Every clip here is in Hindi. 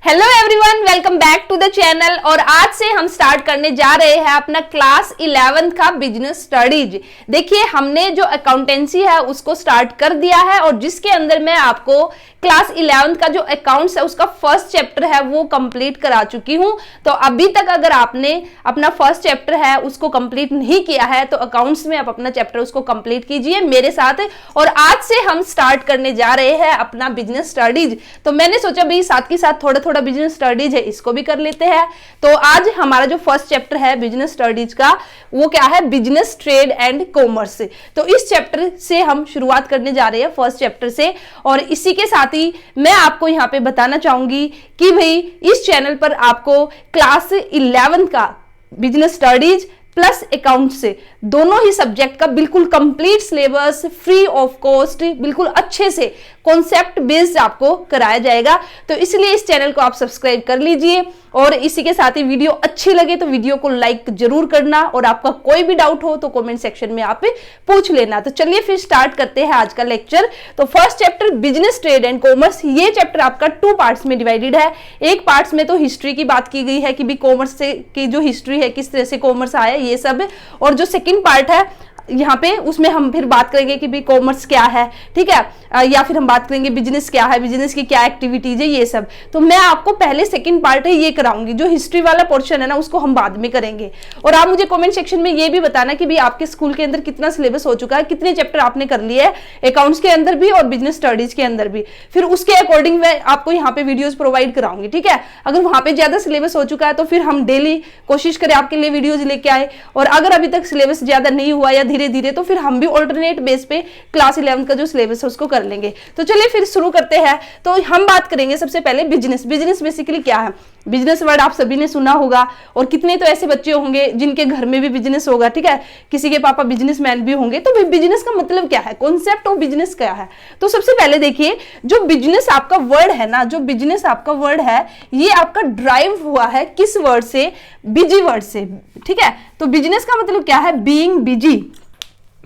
Hello everyone, welcome back to the channel. और आज से हम स्टार्ट करने जा रहे हैं अपना क्लास 11th का बिजनेस स्टडीज। देखिए, हमने जो अकाउंटेंसी है उसको स्टार्ट कर दिया है और जिसके अंदर मैं आपको क्लास 11th का जो अकाउंट्स है उसका फर्स्ट चैप्टर है वो कंप्लीट करा चुकी हूं। तो अभी तक अगर आपने अपना फर्स्ट चैप्टर है उसको कंप्लीट नहीं किया है तो अकाउंट्स में आप अपना चैप्टर उसको कंप्लीट कीजिए मेरे साथ। और आज से हम स्टार्ट करने जा रहे हैं अपना बिजनेस स्टडीज। तो मैंने सोचा भाई साथ के साथ थोड़ा थोड़ा बिजनेस स्टडीज है इसको भी कर लेते हैं। तो आज हमारा जो फर्स्ट चैप्टर है बिजनेस स्टडीज का वो क्या है, बिजनेस ट्रेड एंड कॉमर्स। तो इस चैप्टर से हम शुरुआत करने जा रहे हैं फर्स्ट चैप्टर से। और इसी के साथ ही मैं आपको यहां पे बताना चाहूंगी कि भाई इस चैनल पर आपको क्लास 11 का बिजनेस स्टडीज प्लस अकाउंट से दोनों ही सब्जेक्ट का बिल्कुल complete syllabus free of cost बिल्कुल अच्छे से कॉन्सेप्ट बेस्ड आपको कराया जाएगा। तो इसलिए इस चैनल को आप सब्सक्राइब कर लीजिए। और इसी के साथ ही वीडियो अच्छी लगे तो वीडियो को लाइक जरूर करना और आपका कोई भी डाउट हो तो कमेंट सेक्शन में आप पूछ लेना। तो चलिए फिर स्टार्ट करते हैं आज का लेक्चर। तो first chapter business trade and commerce, ये चैप्टर आपका 2 पार्ट्स में डिवाइडेड है। एक पार्ट्स में तो हिस्ट्री की बात की गई है कि भी कॉमर्स से की जो हिस्ट्री है किस तरह से कॉमर्स आया ये सब। और जो सेकंड पार्ट है यहाँ पे उसमें हम फिर बात करेंगे कि भी कॉमर्स क्या है, ठीक है, या फिर हम बात करेंगे बिजनेस क्या है, बिजनेस की क्या एक्टिविटीज है ये सब। तो मैं आपको पहले सेकंड पार्ट है ये कराऊंगी, जो हिस्ट्री वाला पोर्शन है ना उसको हम बाद में करेंगे। और आप मुझे कमेंट सेक्शन में ये भी बताना कि भी आपके स्कूल के अंदर कितना सिलेबस हो चुका है, कितने चैप्टर आपने कर लिए है अकाउंट्स के अंदर भी और बिजनेस स्टडीज के अंदर भी। फिर उसके अकॉर्डिंग मैं आपको यहाँ पे वीडियोज प्रोवाइड कराऊंगी, ठीक है। अगर वहां पे ज्यादा सिलेबस हो चुका है तो फिर हम डेली कोशिश करें आपके लिए वीडियोज लेके आए। और अगर अभी तक सिलेबस ज्यादा नहीं हुआ या धीरे धीरे तो फिर हम भी ऑल्टरनेट बेस पे क्लास 11 का जो सिलेबस है उसको कर लेंगे। तो चलिए फिर शुरू करते हैं। तो हम बात करेंगे सबसे पहले बिजनेस। बिजनेस बेसिकली क्या है? बिजनेस वर्ड आप सभी ने सुना होगा और कितने तो ऐसे बच्चे होंगे जिनके घर में भी बिजनेस होगा, ठीक है, किसी के पापा बिजनेसमैन भी होंगे। तो बिजनेस का मतलब क्या है, कॉन्सेप्ट ऑफ बिजनेस क्या है? तो सबसे पहले देखिए, जो बिजनेस आपका वर्ड है ना, जो बिजनेस आपका वर्ड है ये आपका ड्राइव हुआ है किस वर्ड से? बिजी वर्ड से, ठीक है। तो बिजनेस का मतलब क्या है? Being busy.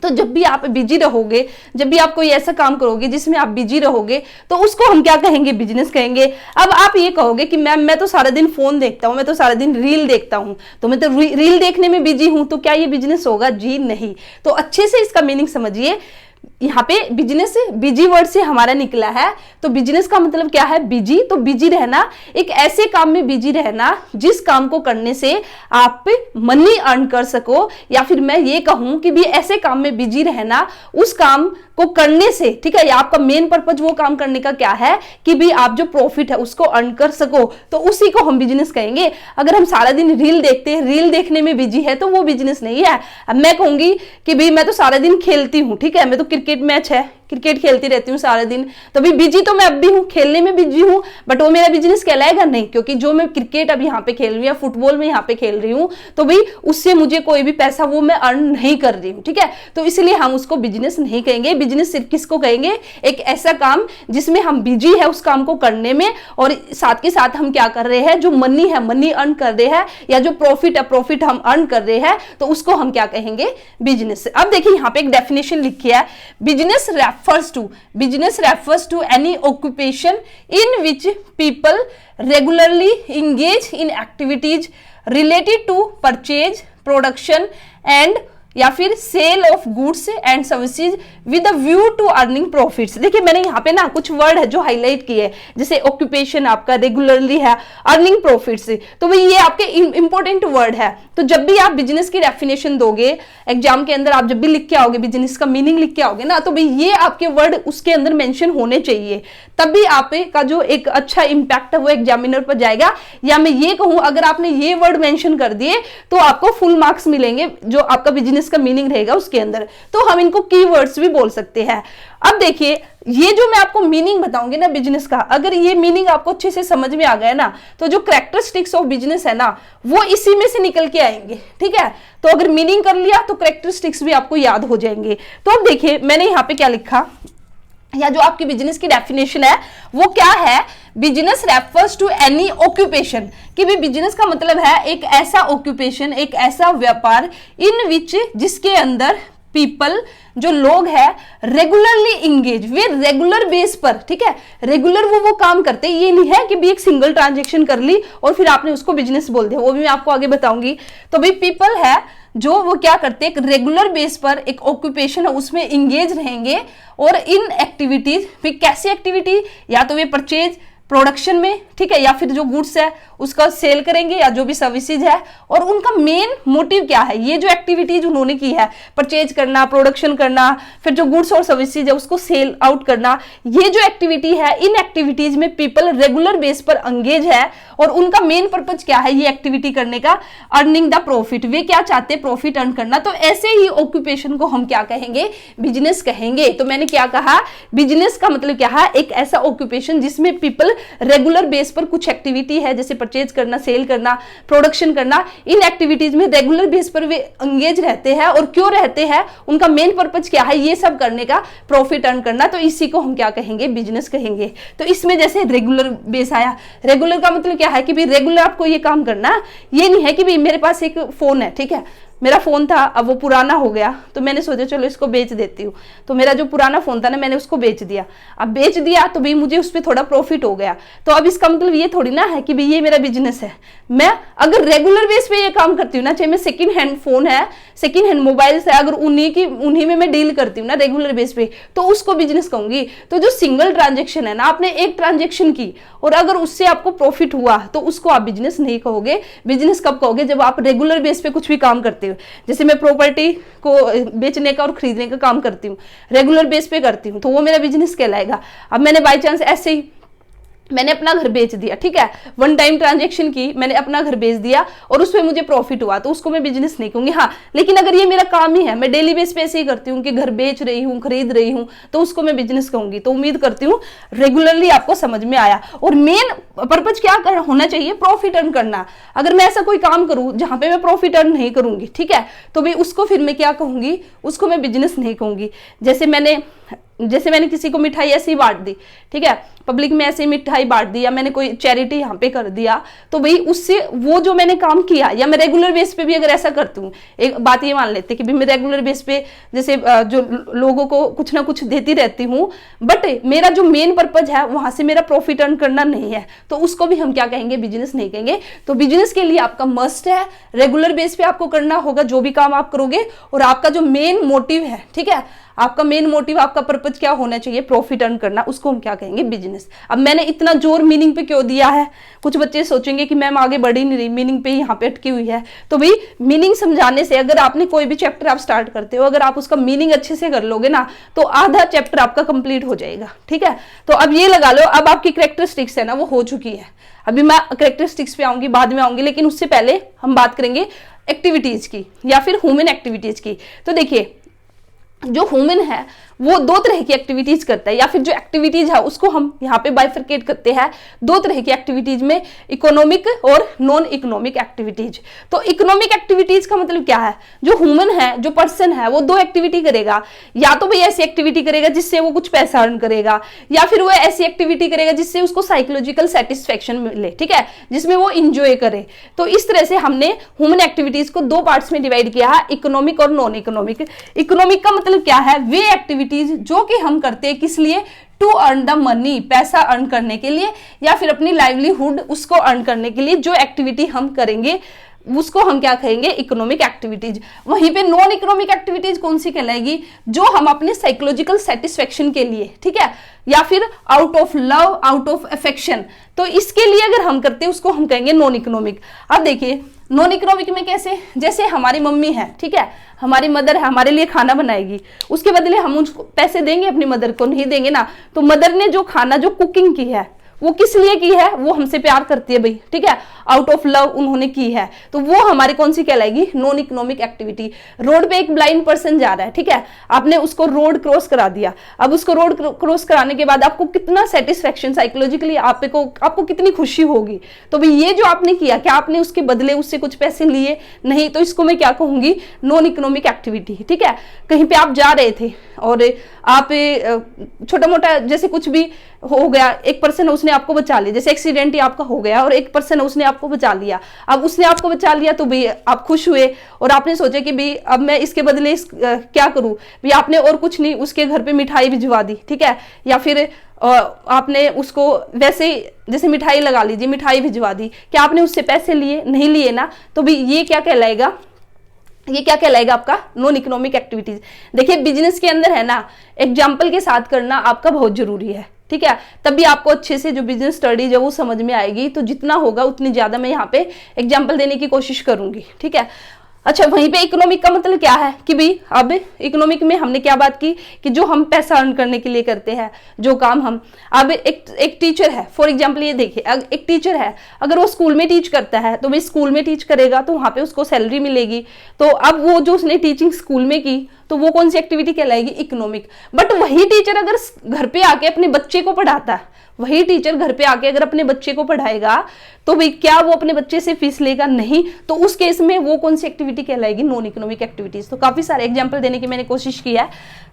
तो जब भी आप बिजी रहोगे, जब भी आप कोई ऐसा काम करोगे जिसमें आप बिजी रहोगे तो उसको हम क्या कहेंगे? बिजनेस कहेंगे। अब आप ये कहोगे कि मैम मैं तो सारा दिन फोन देखता हूं, मैं तो सारा दिन रील देखता हूं, तो मैं तो रील देखने में बिजी हूं, तो क्या ये बिजनेस होगा? जी नहीं। तो अच्छे से इसका मीनिंग समझिए। यहाँ पे बिजनेस बिजी वर्ड से हमारा निकला है। तो बिजनेस का मतलब क्या है? बिजी। तो बिजी रहना, एक ऐसे काम में बिजी रहना जिस काम को करने से आप मनी अर्न कर सको, या फिर मैं ये कहूं कि भी ऐसे काम में बिजी रहना उस काम को करने से, ठीक है, या आपका मेन पर्पज वो काम करने का क्या है कि भी आप जो प्रॉफिट है उसको अर्न कर सको, तो उसी को हम बिजनेस कहेंगे। अगर हम सारा दिन रील देखते हैं, रील देखने में बिजी है तो वो बिजनेस नहीं है। अब मैं कहूंगी कि भी मैं तो सारा दिन खेलती हूँ, ठीक है, मैं तो क्रिकेट मैच है क्रिकेट खेलती रहती हूँ सारा दिन, तो भी बिजी तो मैं अब भी हूँ, खेलने में बिजी हूँ, बट वो मेरा बिजनेस कहलाएगा नहीं, क्योंकि जो मैं क्रिकेट अब यहाँ पे खेल रही हूँ या फुटबॉल में यहाँ पे खेल रही हूँ तो भाई उससे मुझे कोई भी पैसा वो मैं अर्न नहीं कर रही हूँ, ठीक है। तो इसलिए हम उसको बिजनेस नहीं कहेंगे। बिजनेस सिर्फ किसको कहेंगे? एक ऐसा काम जिसमें हम बिजी है उस काम को करने में और साथ के साथ हम क्या कर रहे हैं, जो मनी है मनी अर्न कर रहे हैं, या जो प्रॉफिट है प्रॉफिट हम अर्न कर रहे हैं, तो उसको हम क्या कहेंगे? बिजनेस। अब देखिए यहाँ पे एक डेफिनेशन लिखी है, business Business refers to any occupation in which people regularly engage in activities related to purchase, production and या फिर sale of goods and services with a view to earning profits. देखिए मैंने यहाँ पे ना कुछ वर्ड है जो हाईलाइट किए, जैसे ऑक्यूपेशन आपका रेगुलरली है, अर्निंग प्रॉफिट्स, तो भाई ये आपके इंपॉर्टेंट वर्ड है। तो जब भी आप बिजनेस की डेफिनेशन दोगे एग्जाम के अंदर, आप जब भी लिख के आओगे बिजनेस का मीनिंग लिख के आओगे ना, तो भाई ये आपके वर्ड उसके अंदर मेंशन होने चाहिए, तभी आपका जो एक अच्छा इंपैक्ट है वो एग्जामिनर पर जाएगा। या मैं ये कहूँ अगर आपने ये वर्ड मेंशन कर दिए तो आपको फुल मार्क्स मिलेंगे जो आपका बिजनेस का मीनिंग रहेगा उसके अंदर। तो हम इनको कीवर्ड्स भी बोल सकते हैं। अब देखिए ये जो मैं आपको मीनिंग बताऊंगी ना बिजनेस का, अगर ये मीनिंग आपको अच्छे से समझ में आ गया ना तो जो कैरेक्टरिस्टिक्स ऑफ बिजनेस है ना वो इसी में से निकल के आएंगे, ठीक है। तो अगर मीनिंग कर लिया तो कैरेक्टरिस्टिक्स भी आपको याद हो जाएंगे। तो अब देखिए मैंने यहाँ पे क्या लिखा, या जो आपकी बिजनेस की डेफिनेशन है वो क्या है? Business refers to any occupation, कि भी बिजनेस का मतलब है एक ऐसा ऑक्यूपेशन, एक ऐसा व्यापार इन विच जिसके अंदर पीपल, जो लोग हैं रेगुलरली इंगेज, वे रेगुलर बेस पर, ठीक है, रेगुलर वो काम करते हैं। ये नहीं है कि भी एक सिंगल ट्रांजेक्शन कर ली और फिर आपने उसको बिजनेस बोल दिया, वो भी मैं आपको आगे बताऊंगी। तो भाई पीपल है जो वो क्या करते हैं, एक रेगुलर बेस पर एक ऑक्यूपेशन है उसमें इंगेज रहेंगे और इन एक्टिविटीज, फिर कैसी एक्टिविटी, या तो वे परचेज प्रोडक्शन में, ठीक है, या फिर जो गुड्स है उसका सेल करेंगे या जो भी सर्विसेज है, और उनका मेन मोटिव क्या है, ये जो एक्टिविटीज उन्होंने की है, परचेज करना, प्रोडक्शन करना, फिर जो गुड्स और सर्विसेज है उसको सेल आउट करना, ये जो एक्टिविटी है, इन एक्टिविटीज में पीपल रेगुलर बेस पर एंगेज है और उनका मेन पर्पज क्या है ये एक्टिविटी करने का, अर्निंग द प्रॉफिट, वे क्या चाहते हैं, प्रॉफिट अर्न करना। तो ऐसे ही ऑक्यूपेशन को हम क्या कहेंगे, बिजनेस कहेंगे। तो मैंने क्या कहा, बिजनेस का मतलब क्या है, एक ऐसा ऑक्यूपेशन जिसमें पीपल रेगुलर बेस पर कुछ एक्टिविटी है जैसे परचेज करना, सेल करना, प्रोडक्शन करना, इन एक्टिविटीज में रेगुलर बेस पर वे एंगेज रहते हैं। और क्यों रहते हैं, उनका मेन पर्पज क्या है, ये सब करने का, प्रॉफिट अर्न करना। तो इसी को हम क्या कहेंगे, बिजनेस कहेंगे। तो इसमें जैसे रेगुलर बेस आया, रेगुलर का मतलब क्या है कि भी रेगुलर आपको ये काम करना, ये नहीं है कि भी मेरे पास एक फोन है, ठीक है, मेरा फोन था, अब वो पुराना हो गया तो मैंने सोचा चलो इसको बेच देती हूँ। तो मेरा जो पुराना फोन था ना, मैंने उसको बेच दिया। अब बेच दिया तो भाई मुझे उस पर थोड़ा प्रॉफिट हो गया। तो अब इसका मतलब ये थोड़ी ना है कि भाई ये मेरा बिजनेस है। मैं अगर रेगुलर बेस पे ये काम करती हूँ ना, चाहे मैं सेकंड हैंड फोन है, सेकंड हैंड मोबाइल्स है, अगर उन्हीं में मैं डील करती हूँ ना रेगुलर बेस पे, तो उसको बिजनेस कहूंगी। तो जो सिंगल ट्रांजेक्शन है ना, आपने एक ट्रांजेक्शन की और अगर उससे आपको प्रॉफिट हुआ तो उसको आप बिजनेस नहीं कहोगे। बिजनेस कब कहोगे, जब आप रेगुलर बेस पे कुछ भी काम करते हो। जैसे मैं प्रॉपर्टी को बेचने का और खरीदने का काम करती हूँ, रेगुलर बेस पे करती हूँ, तो वो मेरा बिजनेस कहलाएगा। अब मैंने बाय चांस ऐसे ही मैंने अपना घर बेच दिया, ठीक है, वन टाइम ट्रांजेक्शन की, मैंने अपना घर बेच दिया और उसमें मुझे प्रॉफिट हुआ, तो उसको मैं बिजनेस नहीं कहूंगी। हाँ, लेकिन अगर ये मेरा काम ही है, मैं डेली बेस पे ऐसे ही करती हूँ कि घर बेच रही हूँ, खरीद रही हूँ, तो उसको मैं बिजनेस कहूंगी। तो उम्मीद करती हूँ रेगुलरली आपको समझ में आया। और मेन पर्पज क्या होना चाहिए, प्रॉफिट अर्न करना। अगर मैं ऐसा कोई काम करूँ जहां पे मैं प्रॉफिट अर्न नहीं करूंगी, ठीक है, तो भाई उसको फिर मैं क्या कहूंगी, उसको मैं बिजनेस नहीं कहूंगी। जैसे मैंने किसी को मिठाई ऐसे ही बांट दी, ठीक है, पब्लिक में ऐसे ही मिठाई बांट दी, या मैंने कोई चैरिटी यहाँ पे कर दिया, तो भाई उससे वो जो मैंने काम किया, या मैं रेगुलर बेस पे भी अगर ऐसा करती हूँ, एक बात ये मान लेते कि मैं रेगुलर बेस पे जैसे जो लोगों को कुछ ना कुछ देती रहती हूँ, बट मेरा जो मेन पर्पज है वहां से मेरा प्रॉफिट अर्न करना नहीं है, तो उसको भी हम क्या कहेंगे, बिजनेस नहीं कहेंगे। तो बिजनेस के लिए आपका मस्ट है रेगुलर बेस पे आपको करना होगा जो भी काम आप करोगे, और आपका जो मेन मोटिव है, ठीक है, आपका मेन मोटिव, आपका पर्पज क्या होना चाहिए, प्रॉफिट अर्न करना, उसको हम क्या कहेंगे, बिजनेस। अब मैंने इतना जोर मीनिंग पे क्यों दिया है, कुछ बच्चे सोचेंगे कि मैम आगे बढ़ी नहीं रही, मीनिंग पे यहाँ पे अटकी हुई है। तो भाई मीनिंग समझाने से, अगर आपने कोई भी चैप्टर आप स्टार्ट करते हो, अगर आप उसका मीनिंग अच्छे से कर लोगे ना, तो आधा चैप्टर आपका कंप्लीट हो जाएगा, ठीक है। तो अब ये लगा लो, अब आपकी कैरेक्टरिस्टिक्स है ना वो हो चुकी है। अभी मैं कैरेक्टरिस्टिक्स पे आऊंगी, बाद में आऊंगी, लेकिन उससे पहले हम बात करेंगे एक्टिविटीज की, या फिर ह्यूमन एक्टिविटीज की। तो देखिए, जो ह्यूमन है वो दो तरह की एक्टिविटीज करता है, या फिर जो एक्टिविटीज है उसको हम यहाँ पे बाइफरकेट करते हैं दो तरह की एक्टिविटीज में, इकोनॉमिक और नॉन इकोनॉमिक एक्टिविटीज। तो इकोनॉमिक एक्टिविटीज का मतलब क्या है, जो ह्यूमन है, जो पर्सन है, वो दो एक्टिविटी करेगा, या तो भाई ऐसी एक्टिविटी करेगा जिससे वो कुछ पैसा अर्न करेगा, या फिर वो ऐसी एक्टिविटी करेगा जिससे उसको साइकोलॉजिकल सेटिस्फेक्शन मिले, ठीक है, जिसमें वो इंजॉय करे। तो इस तरह से हमने ह्यूमन एक्टिविटीज को दो पार्ट्स में डिवाइड किया है, इकोनॉमिक और नॉन इकोनॉमिक। इकोनॉमिक का मतलब क्या है, वे एक्टिविटीज जो कि हम करते हैं किस लिए, टू अर्न द मनी, पैसा अर्न करने के लिए, या फिर अपनी लाइवलीहुड उसको अर्न करने के लिए जो एक्टिविटी हम करेंगे उसको हम क्या कहेंगे, इकोनॉमिक एक्टिविटीज। वहीं पे नॉन इकोनॉमिक एक्टिविटीज कौन सी कहलाएगी, जो हम अपने साइकोलॉजिकल सेटिस्फेक्शन के लिए, ठीक है, या फिर out of love, out of affection, तो इसके लिए अगर हम करते हैं उसको हम कहेंगे नॉन इकोनॉमिक। अब देखिए नॉन इकोनॉमिक में कैसे, जैसे हमारी मम्मी है, ठीक है, हमारी मदर है, हमारे लिए खाना बनाएगी, उसके बदले हम उसको पैसे देंगे, अपनी मदर को नहीं देंगे ना। तो मदर ने जो खाना, जो कुकिंग की है, वो किस लिए की है, वो हमसे प्यार करती है भाई, ठीक है, आउट ऑफ लव उन्होंने की है, तो वो हमारी कौन सी कहलाएगी, नॉन इकोनॉमिक एक्टिविटी। रोड पे एक ब्लाइंड पर्सन जा रहा है, ठीक है, आपने उसको रोड क्रॉस करा दिया। अब उसको रोड क्रॉस कराने के बाद आपको कितना सेटिस्फेक्शन, साइकोलॉजिकली आपको कितनी खुशी होगी। तो भाई ये जो आपने किया, क्या आपने उसके बदले उससे कुछ पैसे लिए, नहीं, तो इसको मैं क्या कहूंगी, नॉन इकोनॉमिक एक्टिविटी, ठीक है। कहीं पे आप जा रहे थे और आप छोटा मोटा जैसे कुछ भी हो गया, एक पर्सन उसने आपको बचा लिया, जैसे एक्सीडेंट ही आपका हो गया और एक पर्सन उसने आपको बचा लिया। अब उसने आपको बचा लिया तो भाई आप खुश हुए और आपने सोचा कि भाई अब मैं इसके बदले क्या करूं, भाई आपने और कुछ नहीं उसके घर पे मिठाई भिजवा दी, ठीक है, या फिर आपने उसको वैसे जैसे मिठाई लगा लीजिए, मिठाई भिजवा दी, क्या आपने उससे पैसे लिए? नहीं लिए ना। तो भाई ये क्या कहलाएगा, ये क्या कहलाएगा आपका नॉन इकोनॉमिक एक्टिविटीज। देखिए बिजनेस के अंदर है ना, एग्जाम्पल के साथ करना आपका बहुत जरूरी है, ठीक है, तभी आपको अच्छे से जो बिजनेस स्टडीज है वो समझ में आएगी। तो जितना होगा उतनी ज्यादा मैं यहाँ पे एग्जाम्पल देने की कोशिश करूंगी, ठीक है। अच्छा, वहीं पे इकोनॉमिक का मतलब क्या है कि भाई अब इकोनॉमिक में हमने क्या बात की कि जो हम पैसा अर्न करने के लिए करते हैं, जो काम हम, अब एक टीचर है, फॉर एग्जांपल ये देखिए, एक टीचर है, अगर वो स्कूल में टीच करता है तो भाई स्कूल में टीच करेगा तो वहां पे उसको सैलरी मिलेगी। तो अब वो जो उसने टीचिंग स्कूल में की तो वो कौन सी एक्टिविटी कहलाएगी? इकोनॉमिक। बट वही टीचर अगर घर पे आके अपने बच्चे को पढ़ाता है, वही टीचर घर पे आके अगर अपने बच्चे को पढ़ाएगा तो भाई क्या वो अपने बच्चे से फीस लेगा? नहीं। तो उस केस में वो कौन सी एक्टिविटी कहलाएगी? Non economic activities. तो काफी सारे एग्जांपल देने की मैंने कोशिश की है।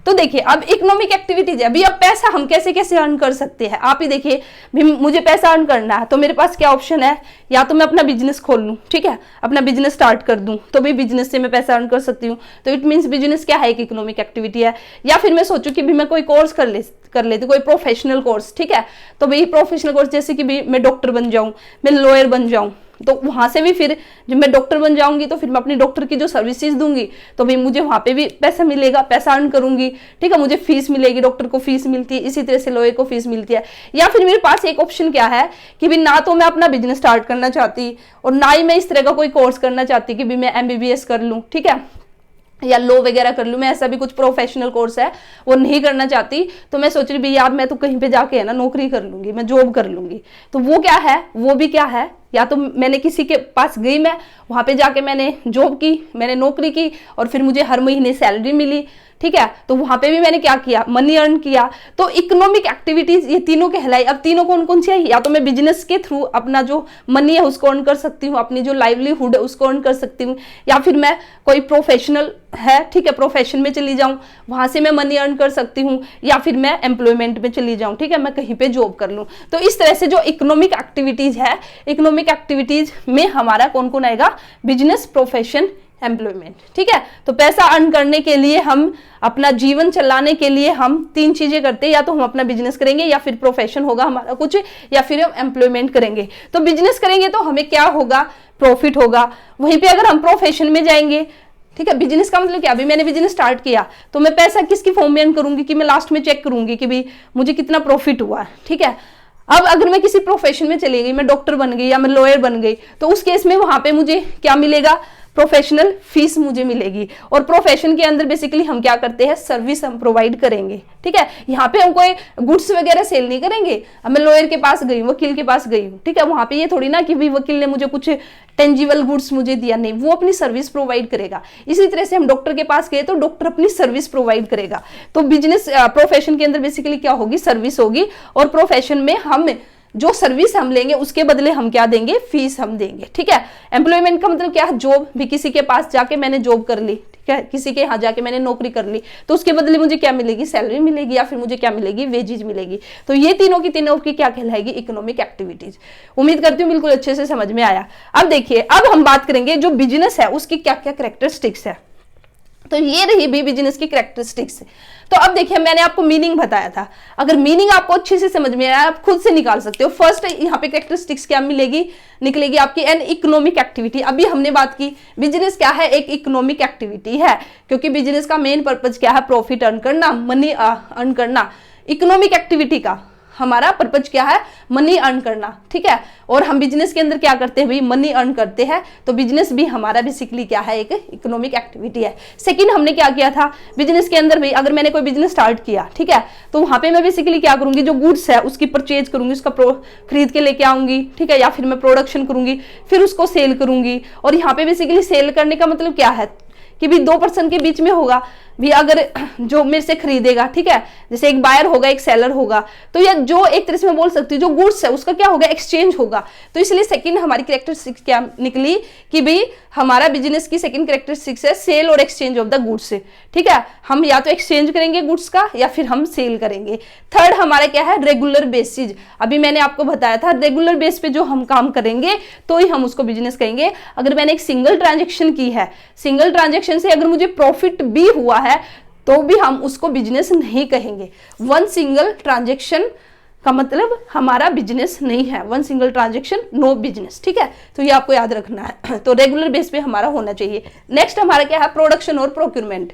तो देखिए अब इकोनॉमिक एक्टिविटीज है, अभी अब पैसा हम कैसे कैसे अर्न कर सकते हैं, आप ही देखिए। मुझे पैसा अर्न करना है तो मेरे पास क्या ऑप्शन है, या तो मैं अपना बिजनेस खोल लूं, ठीक है, अपना बिजनेस स्टार्ट कर दूं, तो भाई बिजनेस से मैं पैसा अर्न कर सकती हूँ। तो इट मीन्स बिजनेस क्या है? एक इकोनॉमिक एक्टिविटी है। या फिर मैं सोचूं कि भी मैं कोई कोर्स कर लेती, कोई प्रोफेशनल कोर्स, ठीक है, तो भाई प्रोफेशनल कोर्स जैसे कि भी मैं डॉक्टर बन जाऊं, मैं लॉयर बन जाऊं, तो वहां से भी फिर जब मैं डॉक्टर बन जाऊंगी तो फिर मैं अपनी डॉक्टर की जो सर्विसेज दूंगी तो भाई मुझे वहां पे भी पैसा मिलेगा, पैसा अर्न करूंगी, ठीक है, मुझे फीस मिलेगी, डॉक्टर को फीस मिलती है, इसी तरह से लॉयर को फीस मिलती है। या फिर मेरे पास एक ऑप्शन क्या है कि भी ना तो मैं अपना बिजनेस स्टार्ट करना चाहती और ना ही मैं इस तरह का कोई कोर्स करना चाहती कि भी मैं MBBS कर लूं, ठीक है, या लॉ वगैरह कर लूं, मैं ऐसा भी कुछ प्रोफेशनल कोर्स है वो नहीं करना चाहती। तो मैं सोच रही भी यार मैं तो कहीं पे जाके है ना नौकरी कर लूंगी, मैं जॉब कर लूंगी। तो वो क्या है, वो भी क्या है, या तो मैंने किसी के पास गई, मैं वहां पे जाके मैंने जॉब की, मैंने नौकरी की और फिर मुझे हर महीने सैलरी मिली, ठीक है, तो वहां पे भी मैंने क्या किया, मनी अर्न किया। तो इकोनॉमिक एक्टिविटीज ये तीनों कहलाई। अब तीनों कौन कौन सी है? या तो मैं बिजनेस के थ्रू अपना जो मनी है उसको अर्न कर सकती हूँ, अपनी जो लाइवलीहुड है उसको अर्न कर सकती हूँ, या फिर मैं कोई प्रोफेशनल है, ठीक है, प्रोफेशन में चली जाऊं, वहां से मैं मनी अर्न कर सकती हूँ, या फिर मैं एम्प्लॉयमेंट में चली जाऊं, ठीक है, मैं कहीं पे जॉब कर लूं। तो इस तरह से जो इकोनॉमिक एक्टिविटीज है, इकोनॉमिक एक्टिविटीज में हमारा कौन कौन आएगा? बिजनेस, प्रोफेशन, एम्प्लॉयमेंट, ठीक है। तो पैसा अर्न करने के लिए, हम अपना जीवन चलाने के लिए हम तीन चीजें करते हैं, या तो हम अपना बिजनेस करेंगे, या फिर प्रोफेशन होगा हमारा कुछ, या फिर हम एम्प्लॉयमेंट करेंगे। तो बिजनेस करेंगे तो हमें क्या होगा? प्रॉफिट होगा। वहीं पे अगर हम प्रोफेशन में जाएंगे, ठीक है, बिजनेस का मतलब क्या? अभी मैंने बिजनेस स्टार्ट किया तो मैं पैसा किसकी फॉर्म में अर्न करूंगी कि मैं लास्ट में चेक करूंगी कि भाई मुझे कितना प्रॉफिट हुआ है, ठीक है। अब अगर मैं किसी प्रोफेशन में चली गई, मैं डॉक्टर बन गई या मैं लॉयर बन गई, तो उस केस में वहां पे मुझे क्या मिलेगा? प्रोफेशनल फीस मुझे मिलेगी। और प्रोफेशन के अंदर बेसिकली हम क्या करते हैं? सर्विस हम प्रोवाइड करेंगे, ठीक है। यहाँ पे हम कोई गुड्स वगैरह सेल नहीं करेंगे। अब मैं लॉयर के पास गई, वकील के पास गई हूँ, ठीक है, वहां पे ये थोड़ी ना कि भाई वकील ने मुझे कुछ टेंजिबल गुड्स मुझे दिया, नहीं, वो अपनी सर्विस प्रोवाइड करेगा। इसी तरह से हम डॉक्टर के पास गए तो डॉक्टर अपनी सर्विस प्रोवाइड करेगा। तो बिजनेस प्रोफेशन के अंदर बेसिकली क्या होगी? सर्विस होगी। और प्रोफेशन में हम जो सर्विस हम लेंगे उसके बदले हम क्या देंगे? फीस हम देंगे, ठीक है। एम्प्लॉयमेंट का मतलब क्या है? जॉब भी, किसी के पास जाके मैंने जॉब कर ली, ठीक है, किसी के यहाँ जाके मैंने नौकरी कर ली, तो उसके बदले मुझे क्या मिलेगी? सैलरी मिलेगी, या फिर मुझे क्या मिलेगी? वेजेज मिलेगी। तो ये तीनों की तीनों की क्या कहलाएगी? Economic activities. उम्मीद करती हूँ बिल्कुल अच्छे से समझ में आया। अब देखिए, अब हम बात करेंगे जो बिजनेस है उसकी क्या क्या कैरेक्टरिस्टिक्स है। तो ये रही भी बिजनेस की कैरेक्टरिस्टिक्स। तो अब देखिए, मैंने आपको मीनिंग बताया था, अगर मीनिंग आपको अच्छे से समझ में आया आप खुद से निकाल सकते हो। फर्स्ट यहाँ पे कैरेक्टरिस्टिक्स क्या मिलेगी? निकलेगी आपकी एन इकोनॉमिक एक्टिविटी। अभी हमने बात की बिजनेस क्या है? एक इकोनॉमिक एक्टिविटी है, क्योंकि बिजनेस का मेन पर्पज क्या है? प्रॉफिट अर्न करना, मनी अर्न करना। इकोनॉमिक एक्टिविटी का हमारा पर्पज क्या है? मनी अर्न करना, ठीक है। और हम बिजनेस के अंदर क्या करते हैं भाई? मनी अर्न करते हैं। तो बिजनेस भी हमारा बेसिकली क्या है? एक इकोनॉमिक एक्टिविटी है। सेकंड हमने क्या किया था बिजनेस के अंदर भाई? अगर मैंने कोई बिजनेस स्टार्ट किया, ठीक है, तो वहां पे मैं बेसिकली क्या करूंगी? जो गुड्स है उसकी परचेज करूंगी, उसका खरीद के लेके आऊंगी, ठीक है, या फिर मैं प्रोडक्शन करूंगी, फिर उसको सेल करूंगी। और यहाँ पे बेसिकली सेल करने का मतलब क्या है कि भी दो पर्सन के बीच में होगा भी, अगर जो मेरे से खरीदेगा, ठीक है, जैसे एक बायर होगा एक सेलर होगा, तो या जो एक तरह से मैं बोल सकती हूँ जो गुड्स है उसका क्या होगा, एक्सचेंज होगा। तो इसलिए सेकंड हमारी कैरेक्टरिस्टिक्स क्या निकली कि भी हमारा बिजनेस की सेकंड कैरेक्टरिस्टिक्स है सेल और एक्सचेंज ऑफ द गुड्स, ठीक है, हम या तो एक्सचेंज करेंगे गुड्स का या फिर हम सेल करेंगे। थर्ड हमारा क्या है, रेगुलर बेसिस। अभी मैंने आपको बताया था रेगुलर बेस पे जो हम काम करेंगे तो ही हम उसको बिजनेस कहेंगे। अगर मैंने एक सिंगल ट्रांजेक्शन की है, सिंगल ट्रांजेक्शन से अगर मुझे प्रॉफिट भी हुआ है तो भी हम उसको बिजनेस नहीं कहेंगे। वन सिंगल ट्रांजेक्शन का मतलब हमारा बिजनेस नहीं है, one single transaction no business, ठीक है, तो ये आपको याद रखना है। तो रेगुलर बेस पे हमारा होना चाहिए। नेक्स्ट हमारा क्या है, प्रोडक्शन और प्रोक्यूरमेंट।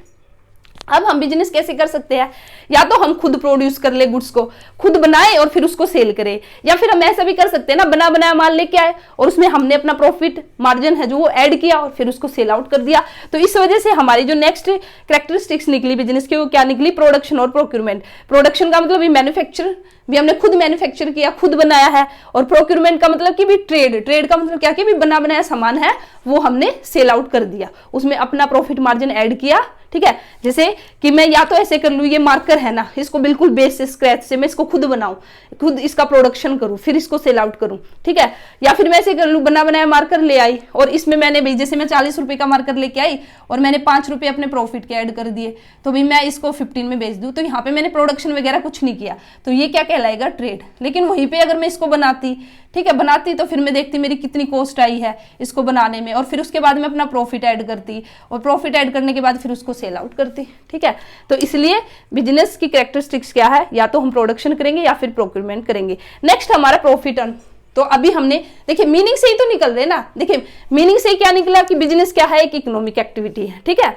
अब हम बिजनेस कैसे कर सकते हैं, या तो हम खुद प्रोड्यूस कर ले गुड्स को, खुद बनाए और फिर उसको सेल करें, या फिर हम ऐसा भी कर सकते हैं ना, बना बनाया माल लेके आए और उसमें हमने अपना प्रॉफिट मार्जिन है जो वो ऐड किया और फिर उसको सेल आउट कर दिया। तो इस वजह से हमारी जो नेक्स्ट कैरेक्टरिस्टिक्स निकली बिजनेस की वो क्या निकली, प्रोडक्शन और प्रोक्यूरमेंट। प्रोडक्शन का मतलब मैन्युफैक्चर भी हमने खुद मैन्युफैक्चर किया, खुद बनाया है, और प्रोक्यूरमेंट का मतलब कि भी ट्रेड, ट्रेड का मतलब क्या कि भी बना बनाया सामान है वो हमने सेल आउट कर दिया, उसमें अपना प्रॉफिट मार्जिन ऐड किया, ठीक है। जैसे कि मैं या तो ऐसे कर लूं, ये मार्कर है ना, इसको बिल्कुल बेस से स्क्रैच से मैं इसको खुद बनाऊं, खुद इसका प्रोडक्शन करूं, फिर इसको सेल आउट करूं, ठीक है, या फिर मैं ऐसे कर लूं, बना बनाया मार्कर ले आई और इसमें मैंने भाई जैसे मैं 40 रुपए का मार्कर लेके आई और मैंने 5 रुपए अपने प्रॉफिट के ऐड कर दिए, तो भी मैं इसको 15 में बेच दूं, तो यहाँ पे मैंने प्रोडक्शन वगैरह कुछ नहीं किया, तो ये क्या कहलाएगा, ट्रेड। लेकिन वहीं पे अगर मैं इसको बनाती, ठीक है, बनाती तो फिर मैं देखती मेरी कितनी कॉस्ट आई है इसको बनाने में, और फिर उसके बाद मैं अपना प्रॉफिट ऐड करती और प्रॉफिट ऐड करने के बाद फिर उसको सेल आउट करती, ठीक है। तो इसलिए बिजनेस की कैरेक्टरिस्टिक्स क्या है, या तो हम प्रोडक्शन करेंगे या फिर प्रोक्यूरमेंट करेंगे। नेक्स्ट हमारा प्रॉफिट अर्न। तो अभी हमने देखिए मीनिंग से ही तो निकल रहे ना, देखिए मीनिंग से ही क्या निकला कि बिजनेस क्या है, एक इकोनॉमिक एक्टिविटी है, ठीक है।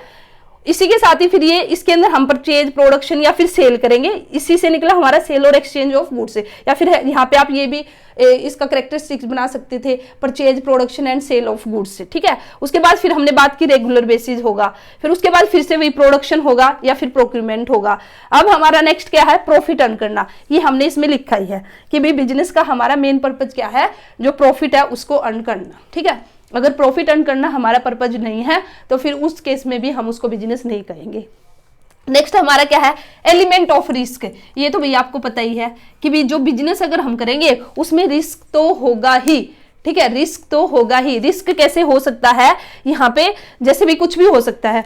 इसी के साथ ही फिर ये इसके अंदर हम परचेज, प्रोडक्शन या फिर सेल करेंगे, इसी से निकला हमारा सेल और एक्सचेंज ऑफ गुड्स से। या फिर यहाँ पे आप ये भी इसका कैरेक्टरिस्टिक्स बना सकते थे, purchase, production and sale of goods से, ठीक है। उसके बाद फिर हमने बात की रेगुलर बेसिस होगा, फिर उसके बाद फिर से वही प्रोडक्शन होगा या फिर प्रोक्यूरमेंट होगा। अब हमारा नेक्स्ट क्या है, प्रॉफिट अर्न करना। ये हमने इसमें लिखा ही है कि भाई बिजनेस का हमारा मेन पर्पज क्या है, जो प्रॉफिट है उसको अर्न करना, ठीक है। अगर प्रॉफिट अर्न करना हमारा पर्पज नहीं है तो फिर उस केस में भी हम उसको बिजनेस नहीं कहेंगे। नेक्स्ट हमारा क्या है, एलिमेंट ऑफ रिस्क। ये तो भैया आपको पता ही है कि भी जो बिजनेस अगर हम करेंगे उसमें रिस्क तो होगा ही, ठीक है, रिस्क तो होगा ही। रिस्क कैसे हो सकता है, यहाँ पे जैसे भी कुछ भी हो सकता है।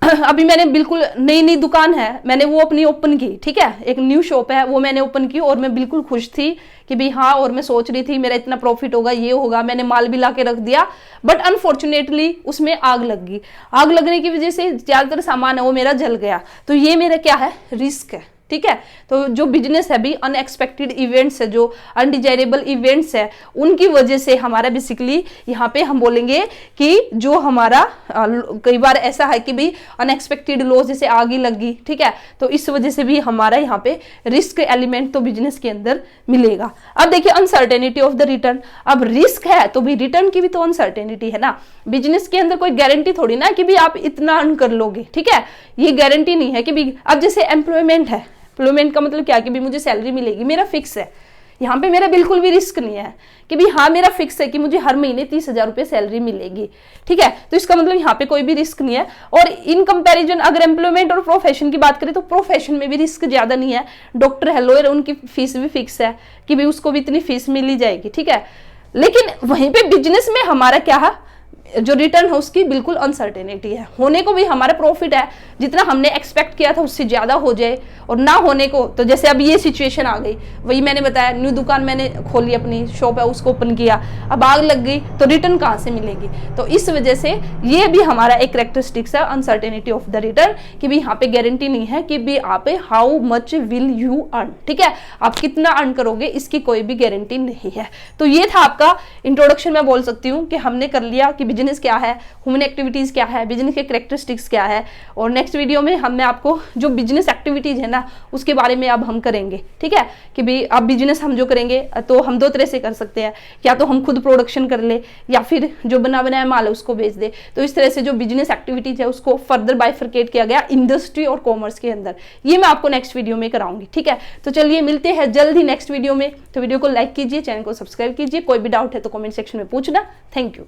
अभी मैंने बिल्कुल नई दुकान है, मैंने वो अपनी ओपन की, ठीक है, एक न्यू शॉप है वो मैंने ओपन की और मैं बिल्कुल खुश थी कि भाई हाँ, और मैं सोच रही थी मेरा इतना प्रॉफिट होगा, ये होगा, मैंने माल भी ला के रख दिया, बट अनफॉर्चुनेटली उसमें आग लग गई। आग लगने की वजह से ज्यादातर सामान है वो मेरा जल गया, तो ये मेरा क्या है, रिस्क है, ठीक है। तो जो बिजनेस है भी अनएक्सपेक्टेड इवेंट्स है, जो अनडिजायरेबल इवेंट्स है, उनकी वजह से हमारा बेसिकली यहाँ पे हम बोलेंगे कि जो हमारा कई बार ऐसा है कि भाई अनएक्सपेक्टेड लॉस, जैसे आग ही लग गई, ठीक है, तो इस वजह से भी हमारा यहाँ पे रिस्क एलिमेंट तो बिजनेस के अंदर मिलेगा। अब देखिए अनसर्टेनिटी ऑफ द रिटर्न। अब रिस्क है तो भी रिटर्न की भी तो अनसर्टेनिटी है ना। बिजनेस के अंदर कोई गारंटी थोड़ी ना कि भी आप इतना अर्न कर लोगे, ठीक है, ये गारंटी नहीं है कि भी। अब जैसे एम्प्लॉयमेंट है, एम्प्लॉयमेंट का मतलब क्या कि भी मुझे सैलरी मिलेगी, मेरा फिक्स है, यहाँ पे मेरा बिल्कुल भी रिस्क नहीं है कि भी हाँ मेरा फिक्स है कि मुझे हर महीने 30,000 रुपये सैलरी मिलेगी, ठीक है। तो इसका मतलब यहाँ पे कोई भी रिस्क नहीं है। और इन कंपैरिजन अगर एम्प्लॉयमेंट और प्रोफेशन की बात करें तो प्रोफेशन में भी रिस्क ज्यादा नहीं है। डॉक्टर है, लॉयर, उनकी फीस भी फिक्स है कि भाई उसको भी इतनी फीस मिल ही जाएगी, ठीक है। लेकिन वहीं पे बिजनेस में हमारा क्या है, जो रिटर्न है उसकी बिल्कुल अनसर्टेनिटी है। होने को भी हमारा प्रॉफिट है, जितना हमने एक्सपेक्ट किया था उससे ज्यादा हो जाए, और ना होने को तो जैसे अब ये सिचुएशन आ गई, वही मैंने बताया, न्यू दुकान मैंने खोली, अपनी शॉप है उसको ओपन किया, अब आग लग गई तो रिटर्न कहाँ से मिलेगी। तो इस वजह से ये भी हमारा एक कैरेक्टरिस्टिक्स है, अनसर्टेनिटी ऑफ द रिटर्न, कि भी यहाँ पे गारंटी नहीं है कि भी आप how much will you earn, ठीक है, आप कितना अर्न करोगे इसकी कोई भी गारंटी नहीं है। तो ये था आपका इंट्रोडक्शन। मैं बोल सकती हूँ कि हमने कर लिया कि बिजनेस क्या है, ह्यूमन एक्टिविटीज क्या है, बिजनेस के कैरेक्टरिस्टिक्स क्या है, और नेक्स्ट वीडियो में मैं आपको जो बिजनेस एक्टिविटीज है ना उसके बारे में अब हम करेंगे, ठीक है, कि भी अब बिजनेस हम जो करेंगे तो हम दो तरह से कर सकते हैं, या तो हम खुद प्रोडक्शन कर ले या फिर जो बना बनाया माल है उसको बेच दे। तो इस तरह से जो बिजनेस एक्टिविटीज है उसको फर्दर बाइफरकेट किया गया इंडस्ट्री और कॉमर्स के अंदर। ये मैं आपको नेक्स्ट वीडियो में कराऊंगी, ठीक है। तो चलिए मिलते हैं जल्द ही नेक्स्ट वीडियो में। तो वीडियो को लाइक कीजिए, चैनल को सब्सक्राइब कीजिए, कोई भी डाउट है तो कमेंट सेक्शन में पूछना। Thank you.